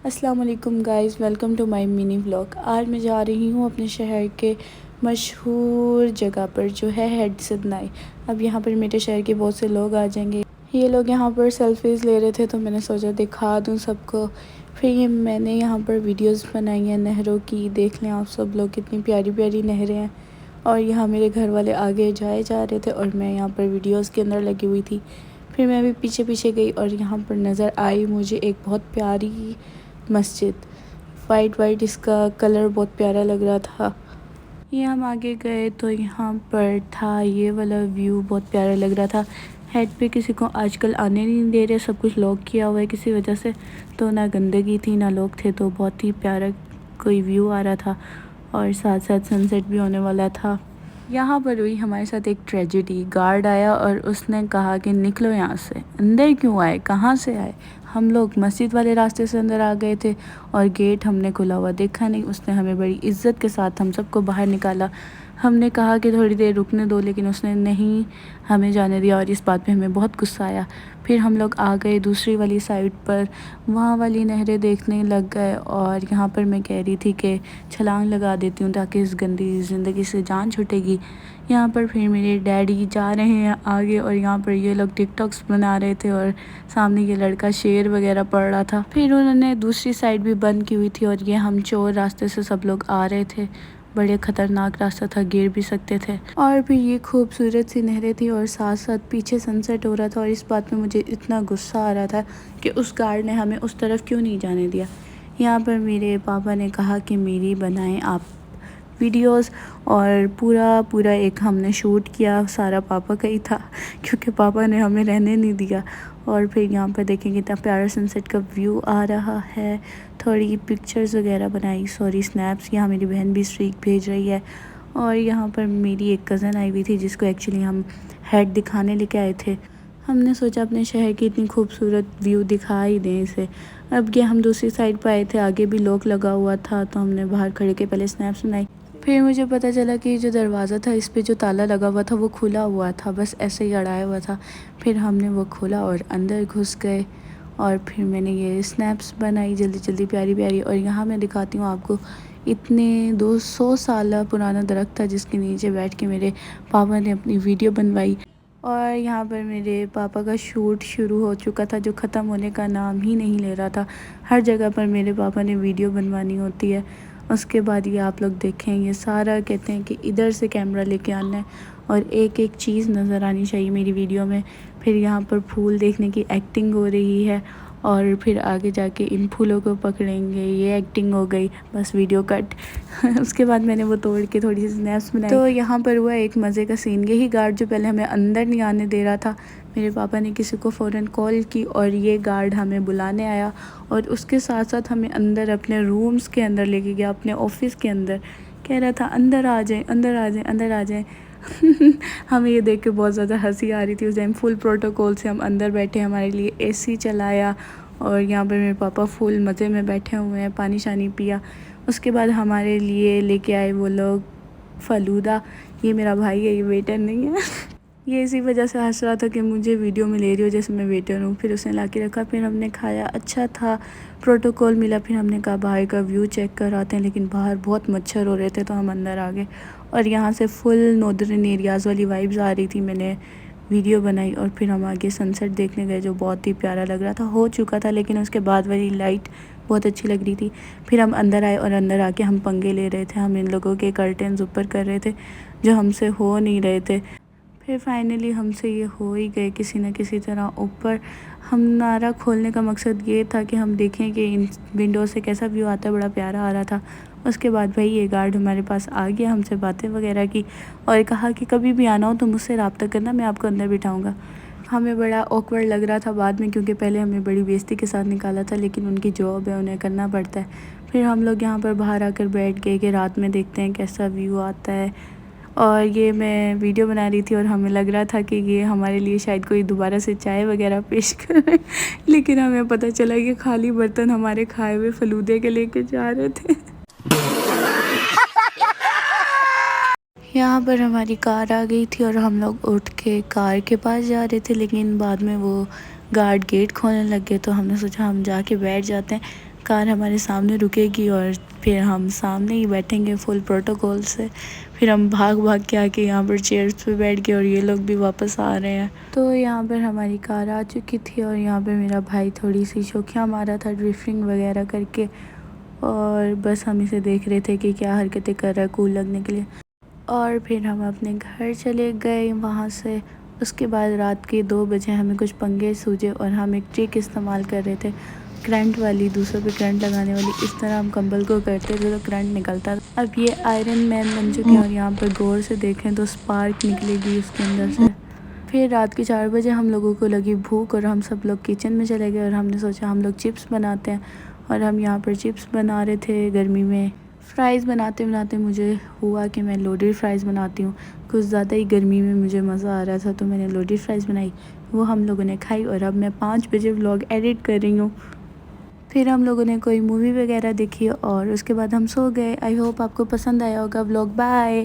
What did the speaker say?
अस्सलाम वालेकुम guys, welcome to my mini vlog. आज मैं जा रही हूँ अपने शहर के मशहूर जगह पर जो है हेड सदनाई। अब यहाँ पर मेरे शहर के बहुत से लोग आ जाएंगे। ये लोग यहाँ पर सेल्फीज़ ले रहे थे तो मैंने सोचा दिखा दूँ सबको। फिर ये मैंने यहाँ पर वीडियोस बनाई हैं नहरों की। देख लें आप सब लोग, कितनी प्यारी प्यारी नहरें हैं। और यहाँ मेरे घर वाले आगे जाए जा रहे थे और मैं यहाँ पर वीडियोस के अंदर लगी हुई थी। फिर मैं भी पीछे पीछे गई और यहाँ पर नज़र आई मुझे एक बहुत प्यारी मस्जिद। वाइट वाइट इसका कलर बहुत प्यारा लग रहा था। ये हम आगे गए तो यहाँ पर था ये वाला व्यू, बहुत प्यारा लग रहा था। हेड पे किसी को आजकल आने नहीं दे रहे, सब कुछ लॉक किया हुआ है किसी वजह से। तो ना गंदगी थी ना लोग थे, तो बहुत ही प्यारा कोई व्यू आ रहा था और साथ साथ सनसेट भी होने वाला था। यहाँ पर हुई हमारे साथ एक ट्रेजेडी। गार्ड आया और उसने कहा कि निकलो यहाँ से। अंदर क्यों आए, कहाँ से आए? हम लोग मस्जिद वाले रास्ते से अंदर आ गए थे और गेट हमने खुला हुआ देखा नहीं। उसने हमें बड़ी इज्जत के साथ हम सबको बाहर निकाला। हमने कहा कि थोड़ी देर रुकने दो, लेकिन उसने नहीं हमें जाने दिया और इस बात पे हमें बहुत गुस्सा आया। फिर हम लोग आ गए दूसरी वाली साइड पर, वहाँ वाली नहरें देखने लग गए। और यहाँ पर मैं कह रही थी कि छलांग लगा देती हूँ ताकि इस गंदी ज़िंदगी से जान छूटेगी। यहाँ पर फिर मेरे डैडी जा रहे हैं आगे और यहाँ पर ये लोग टिकटॉक्स बना रहे थे और सामने ये लड़का शेर वगैरह पढ़ रहा था। फिर उन्होंने दूसरी साइड भी बंद की हुई थी और ये हम चोर रास्ते से सब लोग आ रहे थे। बड़े ख़तरनाक रास्ता था, गिर भी सकते थे। और भी ये खूबसूरत सी नहरें थी और साथ साथ पीछे सनसेट हो रहा था। और इस बात में मुझे इतना गुस्सा आ रहा था कि उस गार्ड ने हमें उस तरफ क्यों नहीं जाने दिया। यहाँ पर मेरे पापा ने कहा कि मेरी बनाएं आप वीडियोस, और पूरा एक हमने शूट किया। सारा पापा का ही था क्योंकि पापा ने हमें रहने नहीं दिया। और फिर यहाँ पर देखेंगे इतना प्यारा सनसेट का व्यू आ रहा है। थोड़ी पिक्चर्स वगैरह बनाई, सॉरी स्नैप्स। यहाँ मेरी बहन भी स्ट्रीक भेज रही है। और यहाँ पर मेरी एक कज़न आई हुई थी जिसको एक्चुअली हम हेड दिखाने लेके आए थे। हमने सोचा अपने शहर की इतनी खूबसूरत व्यू दिखा ही दें इसे। अब ये हम दूसरी साइड पर आए थे, आगे भी लॉक लगा हुआ था तो हमने बाहर खड़े के पहले स्नैप्स बनाई। फिर मुझे पता चला कि जो दरवाज़ा था इस पे जो ताला लगा हुआ था वो खुला हुआ था, बस ऐसे ही अड़ाया हुआ था। फिर हमने वो खोला और अंदर घुस गए और फिर मैंने ये स्नैप्स बनाई जल्दी जल्दी प्यारी प्यारी। और यहाँ मैं दिखाती हूँ आपको, इतने 200 साल पुराना दरख्त था जिसके नीचे बैठ के मेरे पापा ने अपनी वीडियो बनवाई। और यहाँ पर मेरे पापा का शूट शुरू हो चुका था जो ख़त्म होने का नाम ही नहीं ले रहा था। हर जगह पर मेरे पापा ने वीडियो बनवानी होती है। उसके बाद ये आप लोग देखें, ये सारा कहते हैं कि इधर से कैमरा लेके आना है और एक एक चीज़ नज़र आनी चाहिए मेरी वीडियो में। फिर यहाँ पर फूल देखने की एक्टिंग हो रही है और फिर आगे जाके इन फूलों को पकड़ेंगे, ये एक्टिंग हो गई, बस वीडियो कट। उसके बाद मैंने वो तोड़ के थोड़ी सी स्नैप्स बनाई। तो यहाँ पर हुआ एक मज़े का सीन। यही गार्ड जो पहले हमें अंदर नहीं आने दे रहा था, मेरे पापा ने किसी को फ़ौरन कॉल की और ये गार्ड हमें बुलाने आया और उसके साथ साथ हमें अंदर अपने रूम्स के अंदर लेके गया, अपने ऑफिस के अंदर। कह रहा था अंदर आ जाएं, अंदर आ जाएं, अंदर आ जाएं। हमें ये देख के बहुत ज़्यादा हंसी आ रही थी उस टाइम। फुल प्रोटोकॉल से हम अंदर बैठे, हमारे लिए एसी चलाया और यहाँ पर मेरे पापा फुल मज़े में बैठे हुए हैं, पानी शानी पिया। उसके बाद हमारे लिए लेके आए वो लोग फ़लूदा। ये मेरा भाई है, ये वेटर नहीं है। ये इसी वजह से हंस रहा था कि मुझे वीडियो में ले रही हो जैसे मैं वेटर हूँ। फिर उसने ला के रखा, फिर हमने खाया, अच्छा था, प्रोटोकॉल मिला। फिर हमने कहा बाहर का व्यू चेक कर आते हैं, लेकिन बाहर बहुत मच्छर हो रहे थे तो हम अंदर आ गए। और यहाँ से फुल नॉर्दर्न एरियाज़ वाली वाइब्स आ रही थी। मैंने वीडियो बनाई और फिर हम आगे सनसेट देखने गए जो बहुत ही प्यारा लग रहा था। हो चुका था लेकिन उसके बाद वाली लाइट बहुत अच्छी लग रही थी। फिर हम अंदर आए और अंदर आके हम पंगे ले रहे थे। हम इन लोगों के कर्टन्स ऊपर कर रहे थे जो हमसे हो नहीं रहे थे। फिर फाइनली हमसे ये हो ही गए किसी न किसी तरह ऊपर। हमारा खोलने का मकसद ये था कि हम देखें कि इन विंडो से कैसा व्यू आता है, बड़ा प्यारा आ रहा था। उसके बाद भाई ये गार्ड हमारे पास आ गया, हमसे बातें वगैरह की और कहा कि कभी भी आना हो तो मुझसे रब्ता करना, मैं आपको अंदर बिठाऊंगा। हमें बड़ा ऑकवर्ड लग रहा था बाद में क्योंकि पहले हमें बड़ी बेइज्जती के साथ निकाला था, लेकिन उनकी जॉब है, उन्हें करना पड़ता है। फिर हम लोग यहाँ पर बाहर आकर बैठ गए कि रात में देखते हैं कैसा व्यू आता है। और ये मैं वीडियो बना रही थी और हमें लग रहा था कि ये हमारे लिए शायद कोई दोबारा से चाय वगैरह पेश कर रहे, लेकिन हमें पता चला कि खाली बर्तन हमारे खाए हुए फलूदे के लेके जा रहे थे। यहाँ पर हमारी कार आ गई थी और हम लोग उठ के कार के पास जा रहे थे, लेकिन बाद में वो गार्ड गेट खोलने लग गए तो हमने सोचा हम जाके बैठ जाते हैं। कार हमारे सामने रुकेगी और फिर हम सामने ही बैठेंगे फुल प्रोटोकॉल से। फिर हम भाग भाग के आके यहाँ पर चेयर्स पे बैठ गए और ये लोग भी वापस आ रहे हैं। तो यहाँ पर हमारी कार आ चुकी थी और यहाँ पर मेरा भाई थोड़ी सी शौकिया मारा था ड्रिफ्टिंग वगैरह करके, और बस हम इसे देख रहे थे कि क्या हरकतें कर रहा है कूल लगने के लिए। और फिर हम अपने घर चले गए वहाँ से। उसके बाद रात के 2 बजे हमें कुछ पंगे सूझे और हम एक ट्रिक इस्तेमाल कर रहे थे, करंट वाली, दूसरों पे करंट लगाने वाली। इस तरह हम कंबल को करते थे तो करंट निकलता था। अब ये आयरन मैन बन चुके हैं और यहाँ पर गौर से देखें तो स्पार्क निकलेगी उसके अंदर से। फिर रात के 4 बजे हम लोगों को लगी भूख और हम सब लोग किचन में चले गए और हमने सोचा हम लोग चिप्स बनाते हैं। और हम यहाँ पर चिप्स बना रहे थे गर्मी में। फ़्राइज़ बनाते बनाते मुझे हुआ कि मैं लोडेड फ़्राइज़ बनाती हूँ। कुछ ज़्यादा ही गर्मी में मुझे मज़ा आ रहा था तो मैंने लोडेड फ़्राइज़ बनाई, वो हम लोगों ने खाई। और अब मैं 5 बजे व्लॉग एडिट कर रही हूँ। फिर हम लोगों ने कोई मूवी वगैरह देखी और उसके बाद हम सो गए। आई होप आपको पसंद आया होगा व्लॉग। बाय।